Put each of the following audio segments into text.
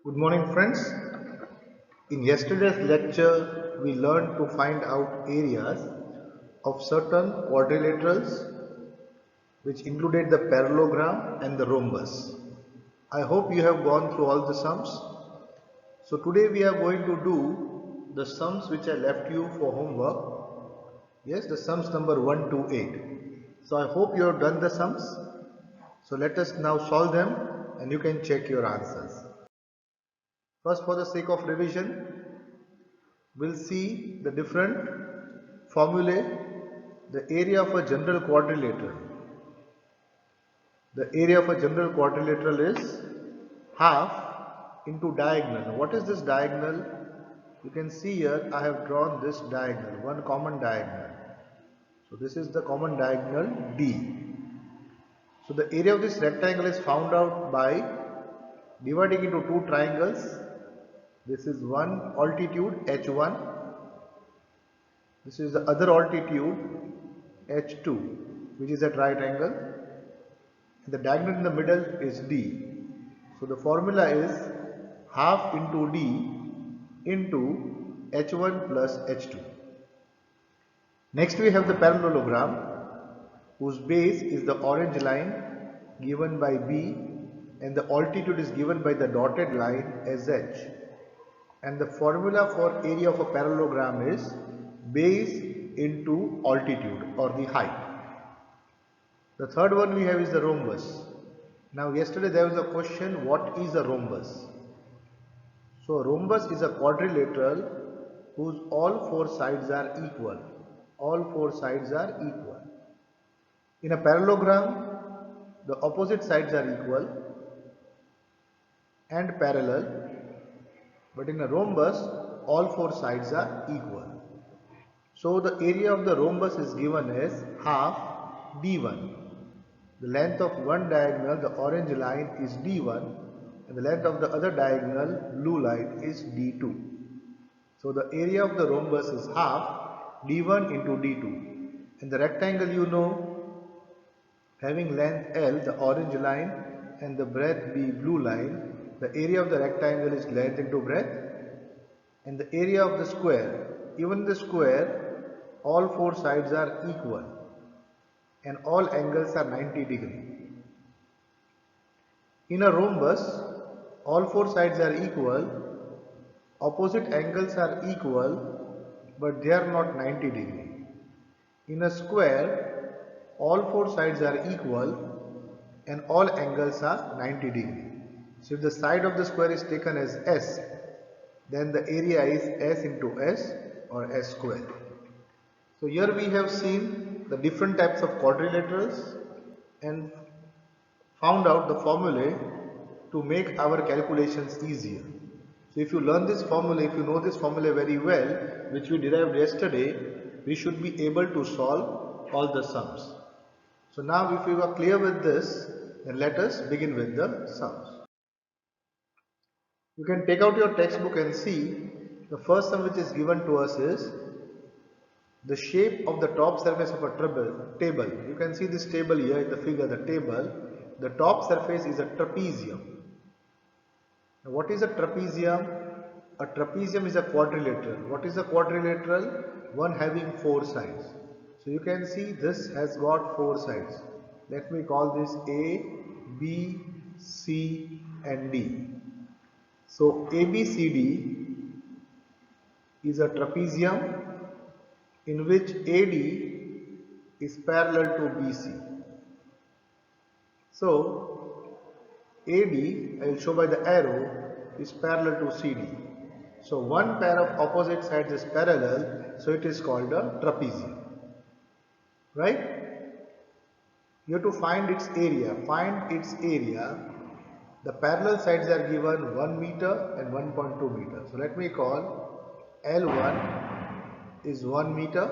Good morning, friends. In yesterday's lecture, we learned to find out areas of certain quadrilaterals which included the parallelogram and the rhombus. I hope you have gone through all the sums. So today we are going to do the sums which I left you for homework. Yes, the sums number 1 to 8. So I hope you have done the sums. So let us now solve them and you can check your answers. First, for the sake of revision, we'll see the different formulae. The area of a general quadrilateral. The area of a general quadrilateral is half into diagonal. What is this diagonal? You can see here I have drawn this diagonal, one common diagonal. So this is the common diagonal D. So the area of this rectangle is found out by dividing into two triangles. This is one altitude H1. This is the other altitude H2, which is at right angle. And the diagonal in the middle is D. So the formula is half into D into H1 plus H2. Next we have the parallelogram whose base is the orange line given by B and the altitude is given by the dotted line as H. And the formula for area of a parallelogram is base into altitude or the height. The third one we have is the rhombus. Now yesterday there was a question, what is a rhombus? So a rhombus is a quadrilateral whose all four sides are equal. All four sides are equal. In a parallelogram, the opposite sides are equal and parallel, but in a rhombus, all four sides are equal. So the area of the rhombus is given as half d1. The length of one diagonal, the orange line, is d1 and the length of the other diagonal, blue line, is d2. So the area of the rhombus is half d1 into d2. And the rectangle, you know, having length L, the orange line, and the breadth B, blue line, the area of the rectangle is length into breadth. And the area of the square, even the square, all four sides are equal and all angles are 90 degree. In a rhombus, all four sides are equal, opposite angles are equal, but they are not 90 degree. In a square, all four sides are equal and all angles are 90 degree. So if the side of the square is taken as S, then the area is S into S or S square. So here we have seen the different types of quadrilaterals and found out the formulae to make our calculations easier. So if you learn this formula, if you know this formula very well, which we derived yesterday, we should be able to solve all the sums. So now if you are clear with this, then let us begin with the sums. You can take out your textbook and see the first sum which is given to us is the shape of the top surface of a table. You can see this table here in the figure, the table. The top surface is a trapezium. Now what is a trapezium? A trapezium is a quadrilateral. What is a quadrilateral? One having four sides. So you can see this has got four sides. Let me call this A, B, C and D. So ABCD is a trapezium in which AD is parallel to BC. So AD, I will show by the arrow, is parallel to CD. So one pair of opposite sides is parallel, so it is called a trapezium. Right? You have to find its area. Find its area. The parallel sides are given 1 meter and 1.2 meter. So let me call L1 is 1 meter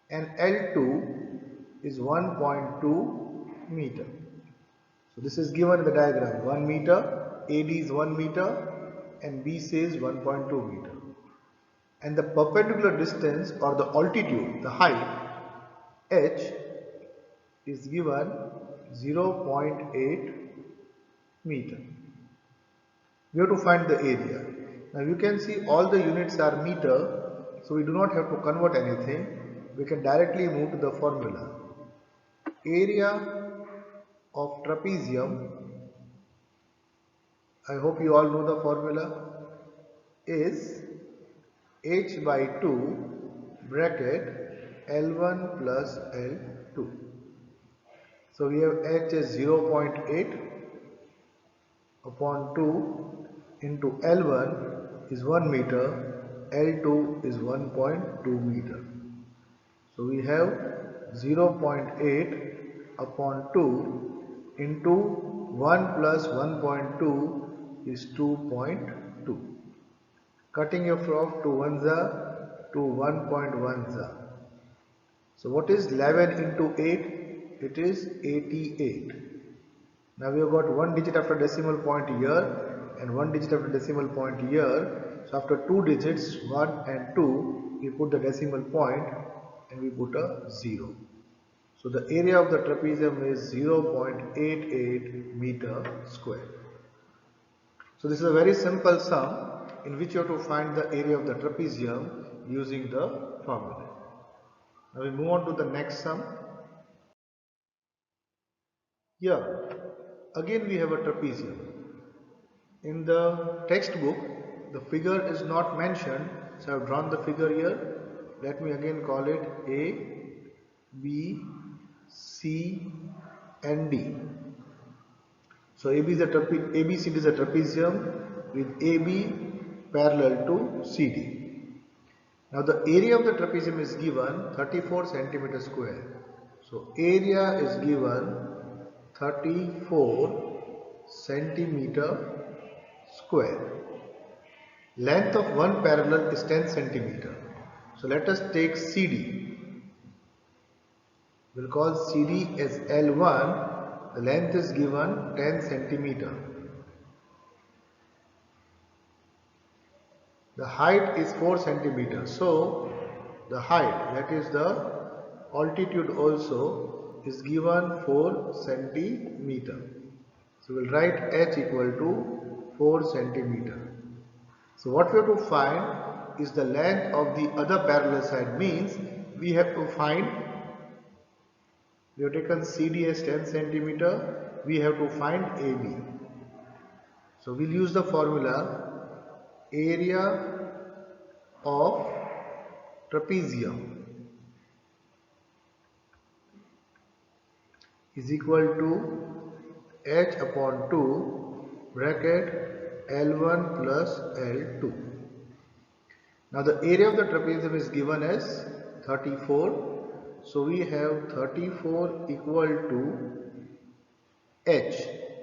and L2 is 1.2 meter. So this is given in the diagram. 1 meter, AD is 1 meter and BC is 1.2 meter. And the perpendicular distance or the altitude, the height, H is given 0.8 meter. We have to find the area. Now you can see all the units are meter, so we do not have to convert anything. We can directly move to the formula. Area of trapezium, I hope you all know the formula, is h by 2 bracket L1 plus L2. So we have h is 0.8 upon 2 into L1 is 1 meter, L2 is 1.2 meter. So we have 0.8 upon 2 into 1 plus 1.2 is 2.2. Cutting off 2 ones are to 1.1s are. So what is 11 into 8? It is 88. Now we have got one digit after decimal point here and one digit after decimal point here. So after two digits 1 and 2 we put the decimal point and we put a 0. So the area of the trapezium is 0.88 meter square. So this is a very simple sum in which you have to find the area of the trapezium using the formula. Now we move on to the next sum. Here again we have a trapezium. In the textbook the figure is not mentioned, so I have drawn the figure here. Let me again call it A, B, C and D. So ABCD is a trapezium with AB parallel to CD. Now the area of the trapezium is given 34 centimeter square. So area is given 34 centimeter square. Length of one parallel is 10 centimeter. So let us take CD. We'll call CD as L1. The length is given 10 centimeter. The height is 4 centimeters. So the height, that is the altitude also, is given 4 centimeter. So we'll write h equal to 4 centimeter. So what we have to find is the length of the other parallel side, means we have to find, we have taken CD as 10 centimeter, we have to find AB. So we'll use the formula area of trapezium is equal to h upon 2 bracket L1 plus L2. Now the area of the trapezium is given as 34. So we have 34 equal to h.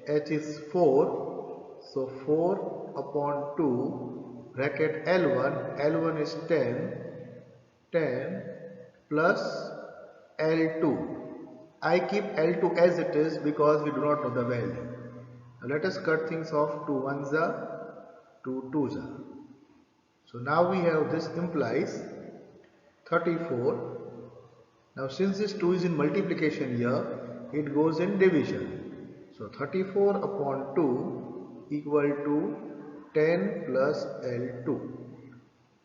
H is 4. So 4 upon 2 bracket L1. L1 is 10. 10 plus L2. I keep L2 as it is because we do not know the value. Now let us cut things off. 2 ones are, 2 twos are. So now we have, this implies 34. Now since this 2 is in multiplication here, it goes in division. So 34 upon 2 equal to 10 plus L2.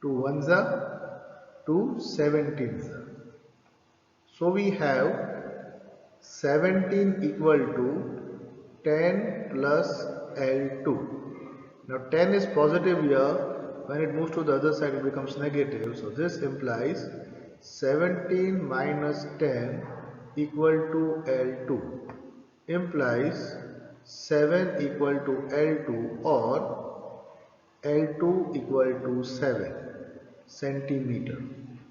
2 ones are, 2 17s are. So we have 17 equal to 10 plus L2. Now 10 is positive here. When it moves to the other side it becomes negative. So this implies 17 minus 10 equal to L2. Implies 7 equal to L2 or L2 equal to 7 centimeter.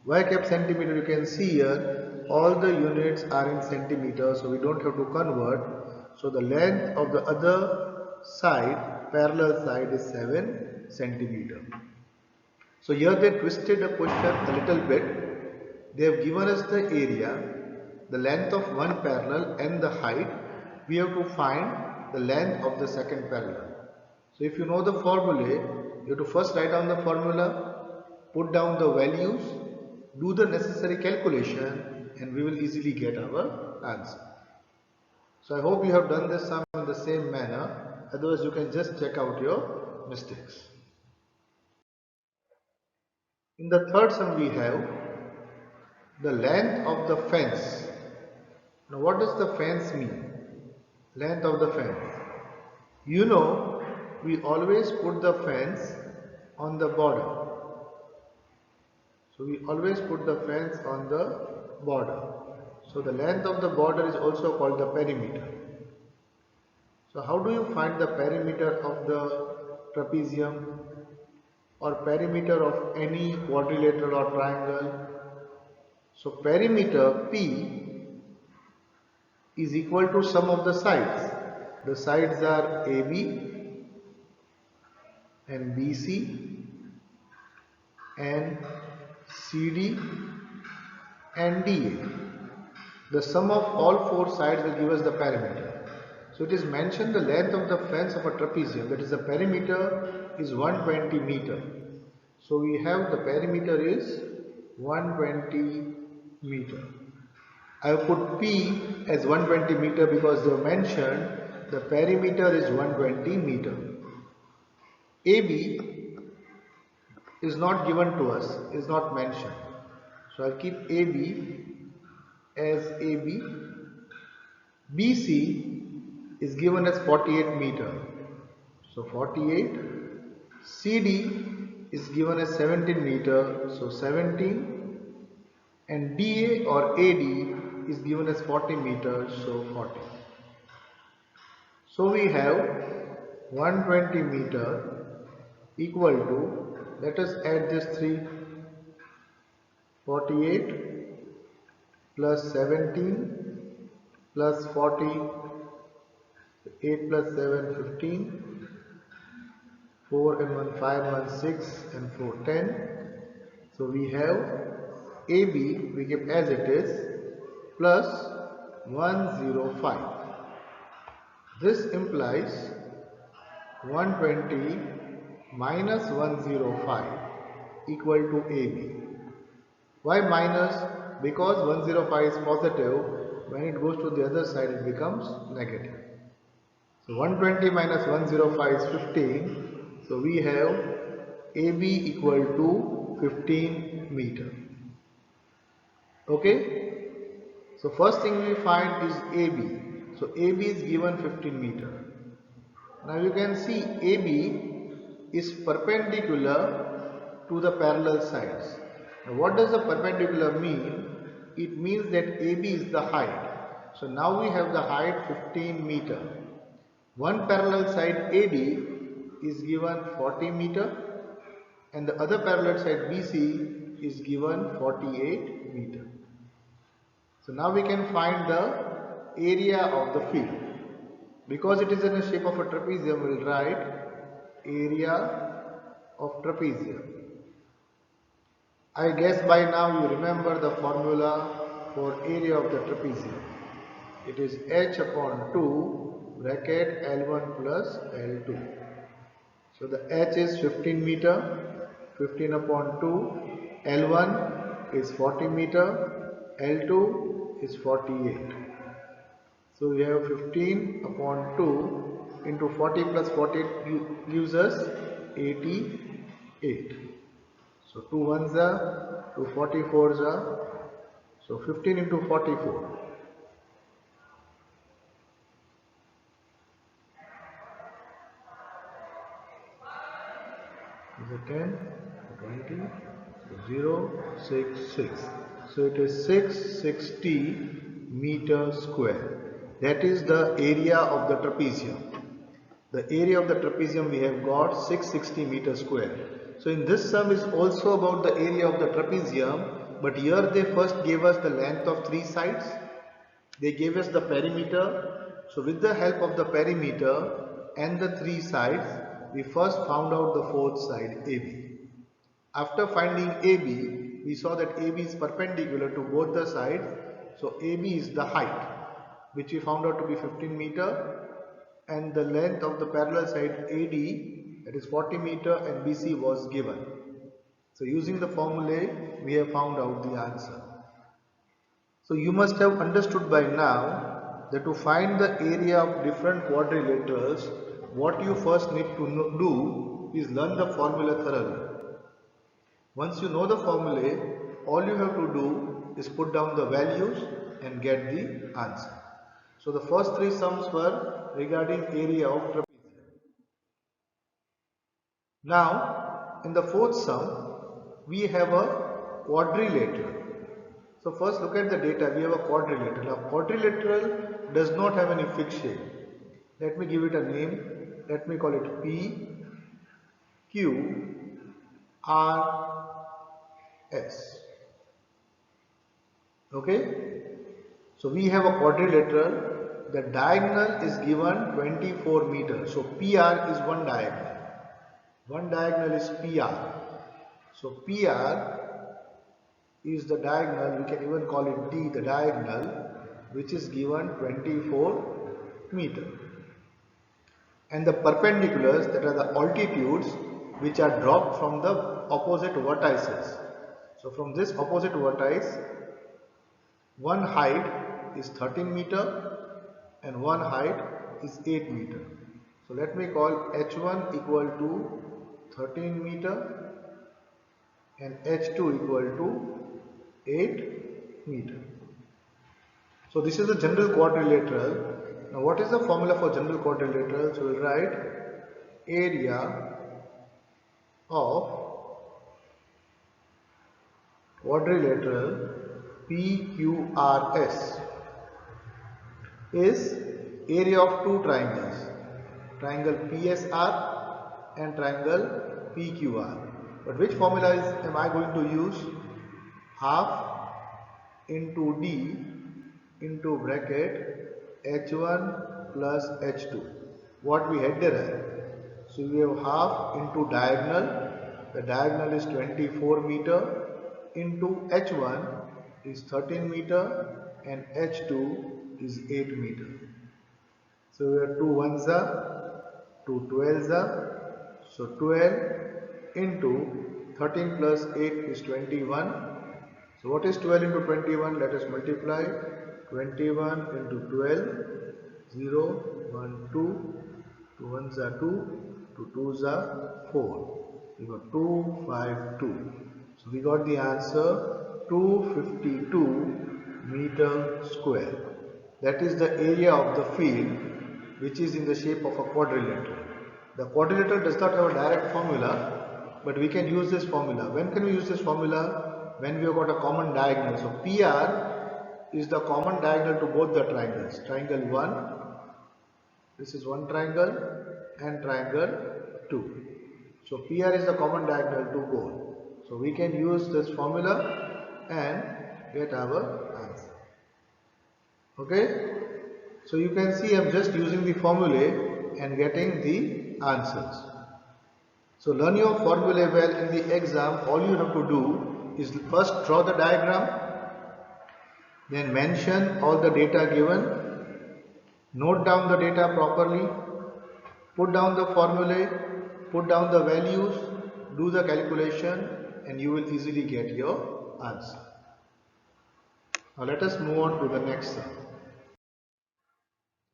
Why I kept centimeter? You can see here all the units are in centimeters, so we don't have to convert. So the length of the other side, parallel side, is 7 centimeter. So here they twisted the question a little bit. They have given us the area, the length of one parallel and the height. We have to find the length of the second parallel. So if you know the formula, you have to first write down the formula, put down the values, do the necessary calculation, and we will easily get our answer. So I hope you have done this sum in the same manner. Otherwise you can just check out your mistakes. In the third sum we have the length of the fence. Now what does the fence mean? Length of the fence. You know, we always put the fence on the border. So we always put the fence on the border. So the length of the border is also called the perimeter. So how do you find the perimeter of the trapezium or perimeter of any quadrilateral or triangle? So perimeter P is equal to sum of the sides. The sides are AB and BC and CD and DA. The sum of all four sides will give us the perimeter. So it is mentioned the length of the fence of a trapezium, that is the perimeter is 120 meter. So we have the perimeter is 120 meter. I have put P as 120 meter because they have mentioned the perimeter is 120 meter. AB is not given to us, is not mentioned. So I'll keep AB as AB. BC is given as 48 meter. So 48. CD is given as 17 meter. So 17. And DA or AD is given as 40 meters. So 40. So we have 120 meter equal to, let us add this 3, 48 plus 17 plus 40, 8 plus 7, 15, 4 and 1, 5, 1, 6 and 4, 10. So we have AB, we keep as it is, plus 105. This implies 120 minus 105 equal to AB. Why minus? Because 105 is positive, when it goes to the other side it becomes negative. So 120 minus 105 is 15. So we have AB equal to 15 meter. Okay. So first thing we find is AB. So AB is given 15 meter. Now you can see AB is perpendicular to the parallel sides. Now what does the perpendicular mean? It means that AB is the height. So now we have the height 15 meter. One parallel side AD is given 40 meter and the other parallel side BC is given 48 meter. So now we can find the area of the field. Because it is in the shape of a trapezium, we will write area of trapezium. I guess by now you remember the formula for area of the trapezium. It is h upon 2 bracket L1 plus L2. So the h is 15 meter, 15 upon 2, L1 is 40 meter, L2 is 48. So we have 15 upon 2 into 40 plus 48 gives us 88. So 2 ones are, 2 44s are, so 15 into 44. Is it 10, 20, 0, 6, 6. So it is 660 meters square. That is the area of the trapezium. The area of the trapezium we have got 660 meters square. So in this sum is also about the area of the trapezium, but here they first gave us the length of 3 sides. They gave us the perimeter. So with the help of the perimeter and the 3 sides, we first found out the fourth side AB. After finding AB, we saw that AB is perpendicular to both the sides. So AB is the height, which we found out to be 15 meter, and the length of the parallel side AD, that is 40 meter, and BC was given. So using the formulae, we have found out the answer. So you must have understood by now that to find the area of different quadrilaterals, what you first need to do is learn the formula thoroughly. Once you know the formulae, all you have to do is put down the values and get the answer. So the first three sums were regarding area of trapezium. Now in the fourth sum we have a quadrilateral. So first look at the data. We have a quadrilateral. Now quadrilateral does not have any fixed shape. Let me give it a name. Let me call it P, Q, R, S. Okay. So we have a quadrilateral. The diagonal is given 24 meters. So PR is one diagonal. One diagonal is PR. So PR is the diagonal, we can even call it D, the diagonal, which is given 24 meter. And the perpendiculars, that are the altitudes which are dropped from the opposite vertices. So from this opposite vertex, one height is 13 meter and one height is 8 meter. So let me call H1 equal to 13 meter and H2 equal to 8 meter. So this is the general quadrilateral. Now what is the formula for general quadrilateral? So we'll write area of quadrilateral PQRS is area of two triangles, triangle PSR and triangle PQR. But which formula am I going to use? Half into D into bracket H1 plus H2. What we had derived. So we have half into diagonal. The diagonal is 24 meter into H1 is 13 meter and H2 is 8 meter. So we have 2 ones are, 2 12s are. So 12 into 13 plus 8 is 21. So what is 12 into 21? Let us multiply. 21 into 12, 0, 1, 2, 2 1s are 2, 2 2s are 4. We got 2, 5, 2. So we got the answer 252 meter square. That is the area of the field which is in the shape of a quadrilateral. The quadrilateral does not have a direct formula, but we can use this formula. When can we use this formula? When we have got a common diagonal. So PR is the common diagonal to both the triangles. Triangle 1, this is one triangle, and triangle 2. So PR is the common diagonal to both. So we can use this formula and get our answer. Okay. So you can see I am just using the formulae and getting the answers. So learn your formulae well in the exam. All you have to do is first draw the diagram, then mention all the data given, note down the data properly, put down the formulae, put down the values, do the calculation, and you will easily get your answer. Now let us move on to the next sum.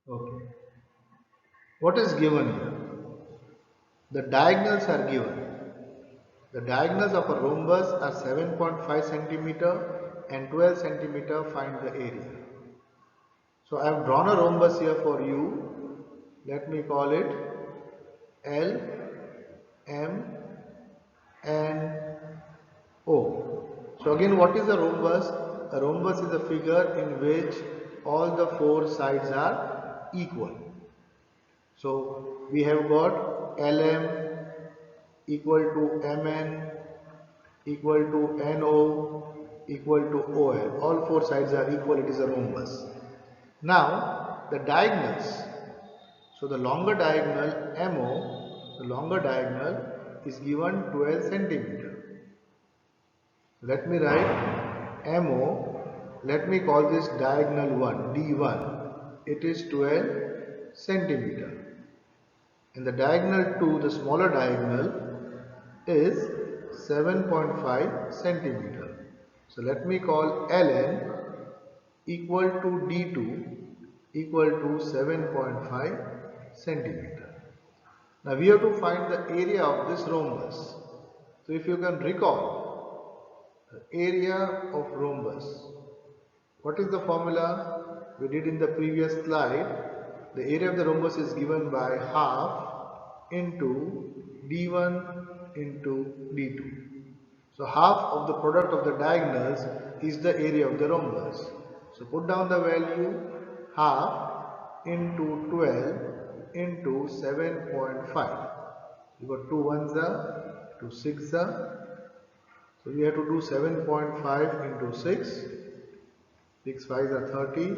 Okay. What is given here? The diagonals are given. The diagonals of a rhombus are 7.5 centimeter and 12 centimeter. Find the area. So I have drawn a rhombus here for you. Let me call it L, M, and O. So again, what is a rhombus? A rhombus is a figure in which all the four sides are equal. So we have got LM equal to MN equal to NO equal to OL. All four sides are equal. It is a rhombus. Now the diagonals. So the longer diagonal MO, the longer diagonal is given 12 centimeter. Let me write MO. Let me call this diagonal 1, D1. It is 12 centimeter. And the diagonal 2, the smaller diagonal, is 7.5 centimeter. So let me call Ln equal to D2 equal to 7.5 centimeter. Now we have to find the area of this rhombus. So if you can recall the area of rhombus, what is the formula we did in the previous slide? The area of the rhombus is given by half into d1 into d2. So half of the product of the diagonals is the area of the rhombus. So put down the value half into 12 into 7.5. You got 2 ones are, 2 6 are. So we have to do 7.5 into 6. 6 5s are 30,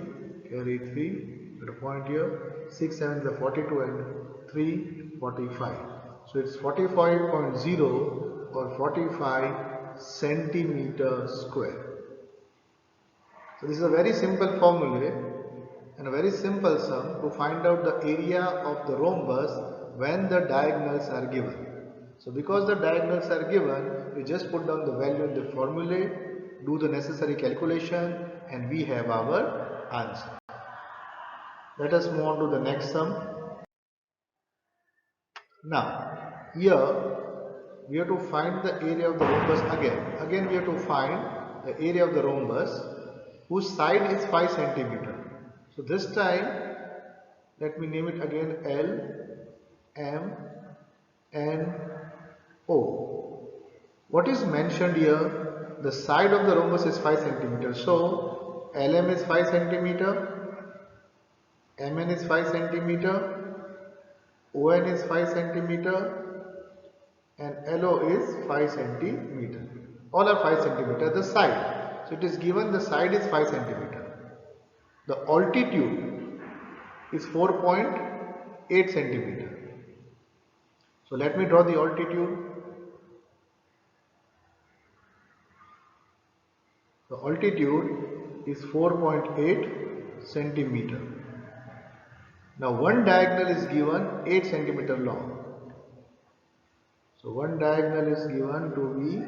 carry 3, got a point here. 6 7s are 42 and 3 45. So it's 45.0 or 45 centimeter square. So this is a very simple formula and a very simple sum to find out the area of the rhombus when the diagonals are given. So because the diagonals are given, we just put down the value in the formula, do the necessary calculation, and we have our answer. Let us move on to the next sum. Now, here we have to find the area of the rhombus again. Again we have to find the area of the rhombus whose side is 5 centimeter. So this time let me name it again L, M, N, O. What is mentioned here? The side of the rhombus is 5 centimeter. So LM is 5 centimeter, MN is 5 centimeter, ON is 5 centimeter, and LO is 5 centimeter. All are 5 centimeter. The side. So it is given the side is 5 centimeter. The altitude is 4.8 centimeter. So let me draw the altitude. The altitude is 4.8 centimeter. Now one diagonal is given 8 centimeter long. So one diagonal is given to be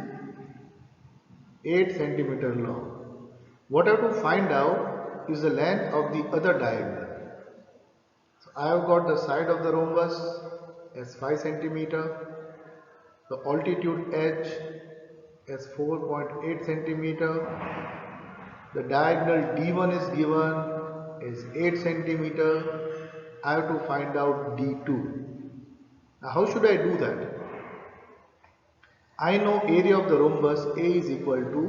8 centimeter long. What I have to find out is the length of the other diagonal. So I have got the side of the rhombus as 5 centimeter, the altitude h as 4.8 centimeter, the diagonal d1 is given as 8 centimeter. I have to find out d2. Now how should I do that? I know area of the rhombus A is equal to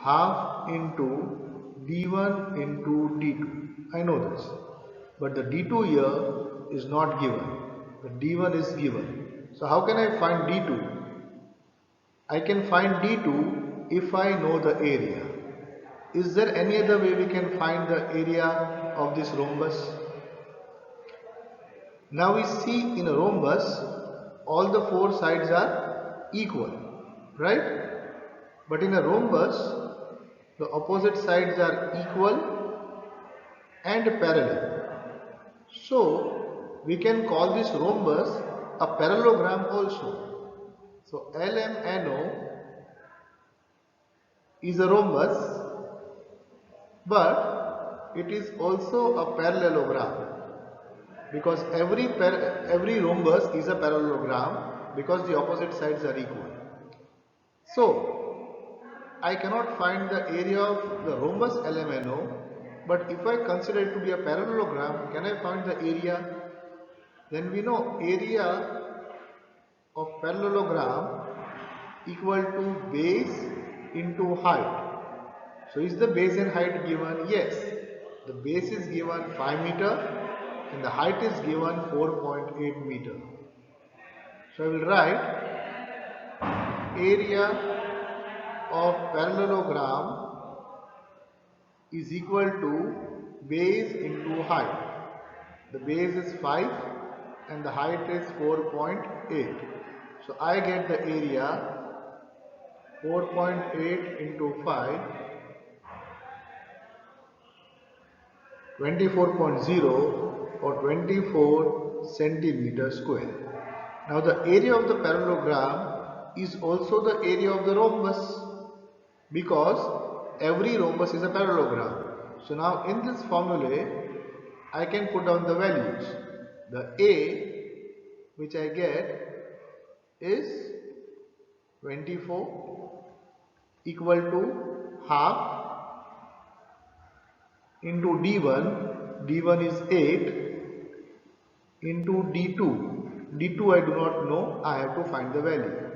half into d1 into d2. I know this. But the d2 here is not given. The d1 is given. So how can I find d2? I can find d2 if I know the area. Is there any other way we can find the area of this rhombus? Now we see in a rhombus all the four sides are equal, right? But in a rhombus the opposite sides are equal and parallel. So we can call this rhombus a parallelogram also. So LMNO is a rhombus, but it is also a parallelogram because every rhombus is a parallelogram because the opposite sides are equal. So I cannot find the area of the rhombus LMNO, but if I consider it to be a parallelogram, can I find the area? Then we know area of parallelogram equal to base into height. So is the base and height given? Yes. The base is given 5 meter and the height is given 4.8 meter. So I will write area of parallelogram is equal to base into height. The base is 5 and the height is 4.8. So I get the area 4.8 into 5, 24.0 or 24 centimeter square. Now the area of the parallelogram is also the area of the rhombus because every rhombus is a parallelogram. So now in this formula I can put down the values. The A which I get is 24 equal to half into D1, D1 is 8 into D2, D2 I do not know, I have to find the value.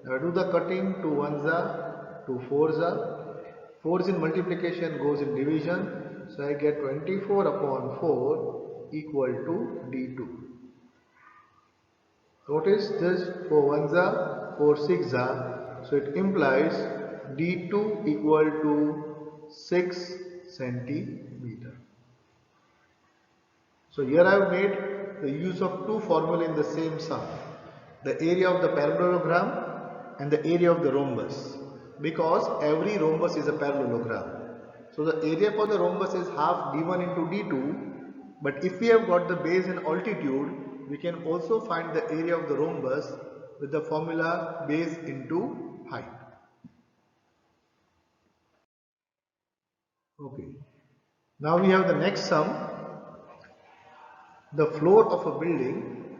Now do the cutting, 2 ones are, 2 fours are, 4 in multiplication goes in division, so I get 24 upon 4 equal to D2. Notice this 4 ones are, 4 six are, so it implies D2 equal to 6 centimeter. So here I have made the use of two formulae in the same sum. The area of the parallelogram and the area of the rhombus. Because every rhombus is a parallelogram. So the area for the rhombus is half d1 into d2. But if we have got the base in altitude, we can also find the area of the rhombus with the formula base into height. Okay. Now we have the next sum. The floor of a building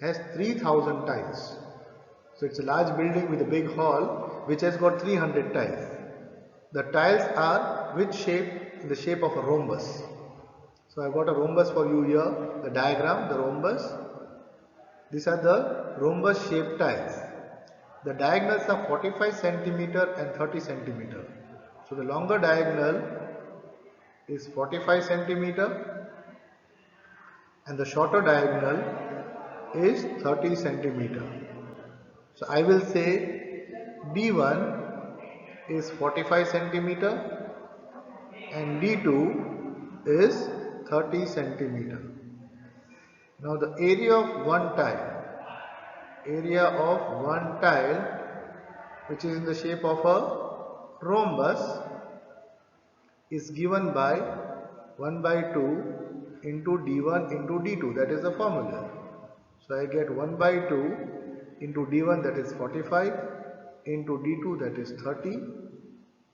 has 3000 tiles. So it's a large building with a big hall which has got 300 tiles. The tiles are which shape? In the shape of a rhombus. So I've got a rhombus for you here, the diagram, the rhombus. These are the rhombus shaped tiles. The diagonals are 45 centimeter and 30 centimeter. So the longer diagonal is 45 centimeter and the shorter diagonal is 30 centimeter. So I will say D1 is 45 centimeter and D2 is 30 centimeter. Now the area of one tile which is in the shape of a rhombus is given by 1 by 2 into D1 into D2, that is the formula. So I get 1 by 2 into D1, that is 45, into D2, that is 30,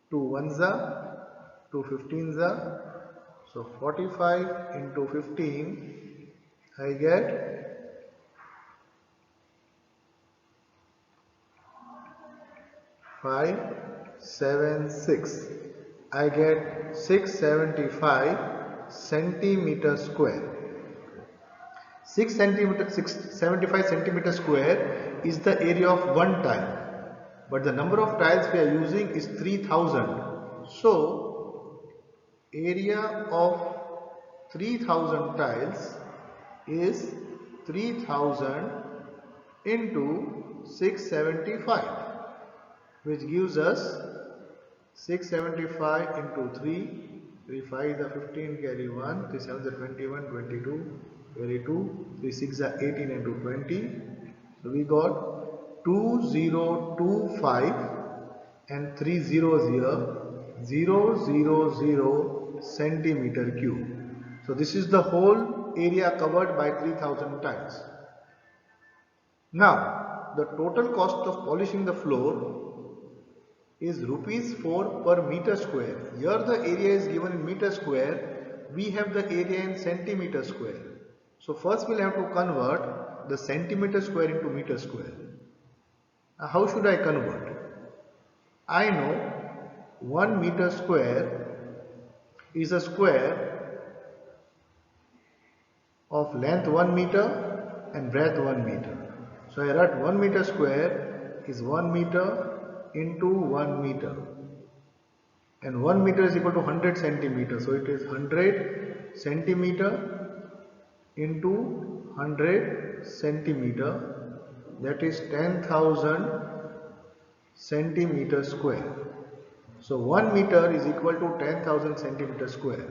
2 ones are, 2 15s are, so 45 into 15, I get 576. I get 675 centimeter square. 675 centimeter square is the area of one tile, but the number of tiles we are using is 3000. So area of 3000 tiles is 3000 into 675, which gives us 675 into 3, 3 5 is 15, carry 1, 3 7 is 21, 22, carry 2, 3 6 is 18 into 20. So we got 2025 and 3 zeros here, 000 centimeter cube. So this is the whole area covered by 3000 tiles. Now the total cost of polishing the floor is rupees 4 per meter square. Here the area is given in meter square, we have the area in centimeter square. So first we'll have to convert the centimeter square into meter square. Now how should I convert? I know 1 meter square is a square of length 1 meter and breadth 1 meter. So I write 1 meter square is 1 meter into 1 meter, and 1 meter is equal to 100 centimeter, so it is 100 centimeter into 100 centimeter, that is 10,000 centimeter square. So 1 meter is equal to 10,000 centimeter square.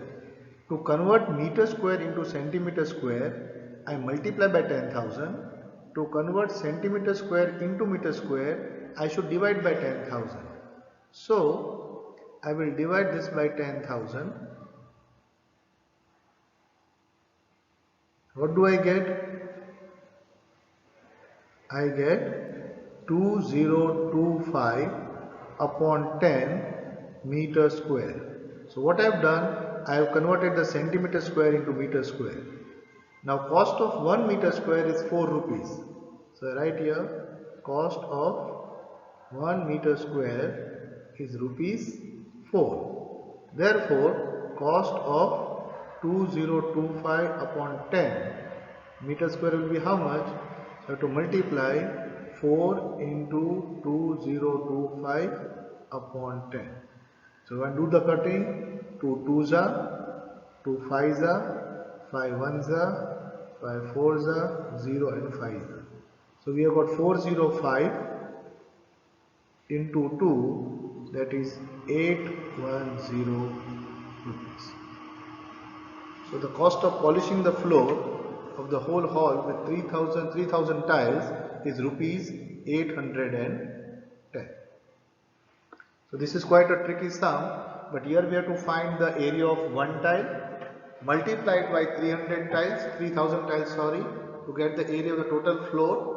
To convert meter square into centimeter square, I multiply by 10,000. To convert centimeter square into meter square, I should divide by 10,000. So I will divide this by 10,000. What do I get? I get 2025 upon 10 meter square. So what I have done, I have converted the centimeter square into meter square. Now cost of 1 meter square is 4 rupees. So write here cost of 1 meter square is rupees 4. Therefore cost of 2025 upon 10 meter square will be how much? So I have to multiply 4 into 2025 upon 10. So when do the cutting, 2 2s are, 2 5s are, 5 1s are, 5 4s are, 0 and 5 are. So we have got 405 into 2, that is 810 rupees. So the cost of polishing the floor of the whole hall with 3000 tiles is rupees 810. So this is quite a tricky sum, but here we have to find the area of one tile, multiply it by 300 tiles, 3000 tiles sorry, to get the area of the total floor.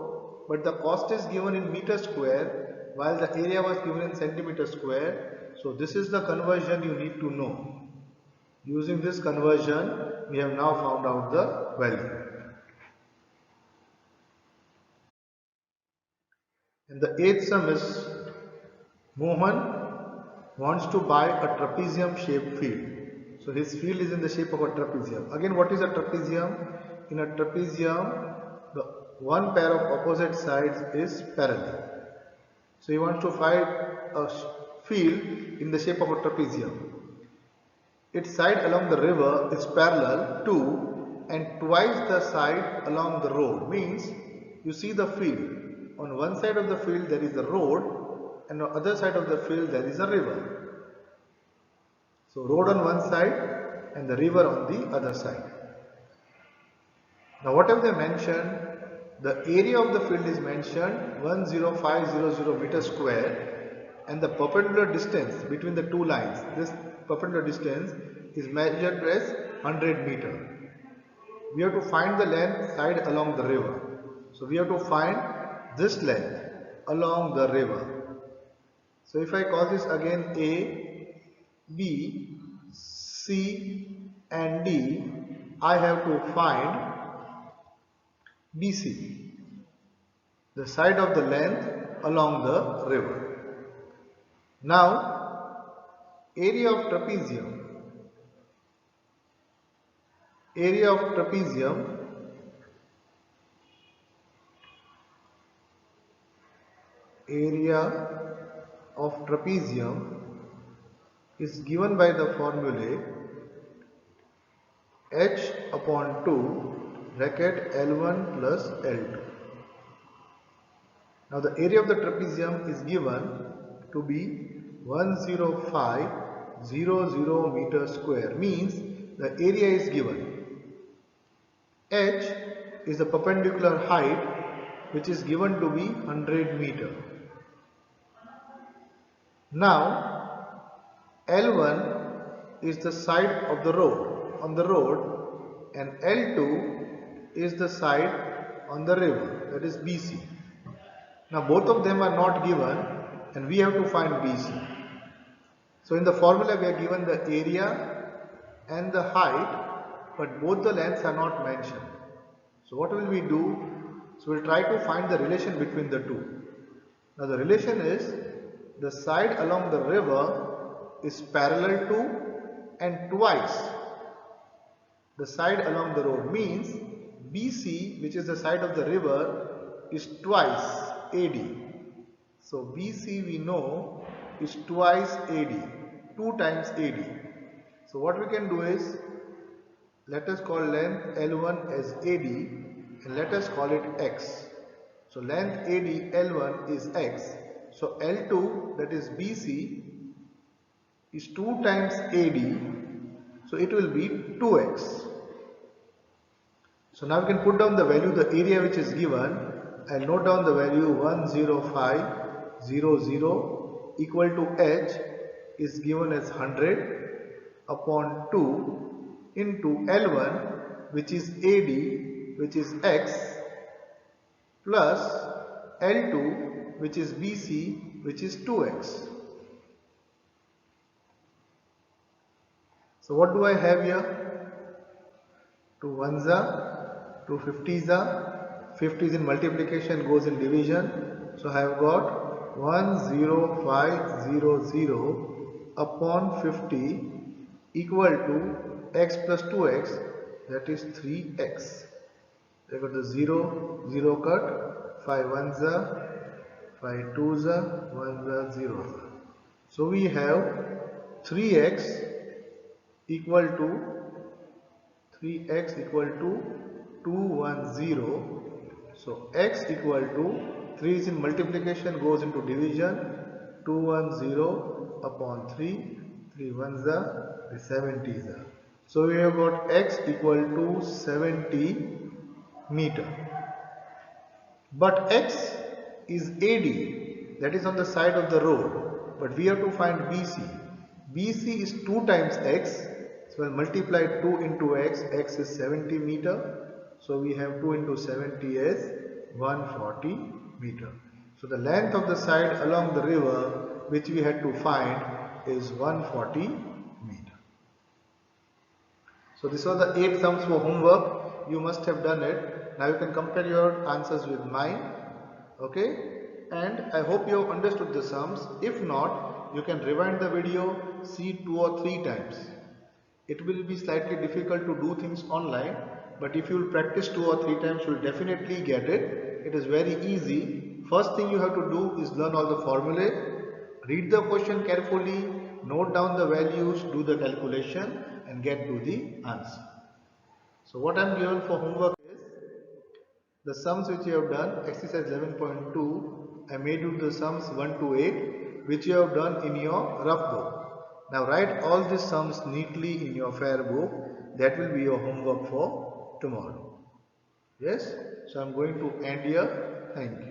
But the cost is given in meter square while the area was given in centimeter square. So this is the conversion you need to know. Using this conversion, we have now found out the value. And the eighth sum is Mohan wants to buy a trapezium shaped field. So his field is in the shape of a trapezium. Again, what is a trapezium? In a trapezium, the one pair of opposite sides is parallel. So he wants to find a field in the shape of a trapezium. Its side along the river is parallel to and twice the side along the road. Means you see the field. On one side of the field there is a road and on the other side of the field there is a river. So road on one side and the river on the other side. Now what have they mentioned? The area of the field is mentioned 10500 meter square and the perpendicular distance between the two lines, this perpendicular distance is measured as 100 meter. We have to find the length side along the river. So we have to find this length along the river. So if I call this again A, B, C and D, I have to find BC, the side of the length along the river. Now, area of trapezium. Area of trapezium is given by the formulae h upon 2 bracket L1 plus L2. Now the area of the trapezium is given to be 10500 meter square, means the area is given. H is the perpendicular height which is given to be 100 meter. Now L1 is the side of the road, on the road, and L2 is the side on the river, that is BC. Now both of them are not given and we have to find BC. So in the formula we are given the area and the height, but both the lengths are not mentioned. So what will we do? So we will try to find the relation between the two. Now the relation is the side along the river is parallel to and twice the side along the road, means BC, which is the side of the river, is twice AD. So BC we know is twice AD, 2 times AD. So what we can do is, let us call length L1 as AD and let us call it X. So length AD L1 is X. So L2, that is BC, is 2 times AD. So it will be 2X. So now we can put down the value, the area which is given. I'll note down the value 10500 equal to H is given as 100 upon 2 into L1, which is AD, which is X, plus L2, which is BC, which is 2X. So what do I have here? 2 ones are 2 50s are 50s in multiplication goes in division. So I have got 10500 upon 50 equal to x plus 2x, that is 3x. I got the 0, 0 cut, 5 ones are, 5 twos are, 1 are, 0 are. So we have 3x equal to 210. So x equal to 3 is in multiplication goes into division, 210 upon 3, 3 ones are, 3 70s are. So we have got x equal to 70 meter. But x is AD, that is on the side of the road, but we have to find BC. BC is 2 times x, so we'll multiply 2 into x, x is 70 meter, so we have 2 into 70 is 140 meter. So the length of the side along the river which we had to find is 140 meter. So these are the 8 sums for homework. You must have done it. Now you can compare your answers with mine. Okay, and I hope you have understood the sums. If not, you can rewind the video, see 2 or 3 times. It will be slightly difficult to do things online, but if you will practice 2 or 3 times, you will definitely get it. It is very easy. First thing you have to do is learn all the formulae, read the question carefully, note down the values, do the calculation and get to the answer. So what I am given for homework is the sums which you have done, exercise 11.2, I made you the sums 1 to 8 which you have done in your rough book. Now write all these sums neatly in your fair book. That will be your homework for tomorrow. Yes? So I am going to end here. Thank you.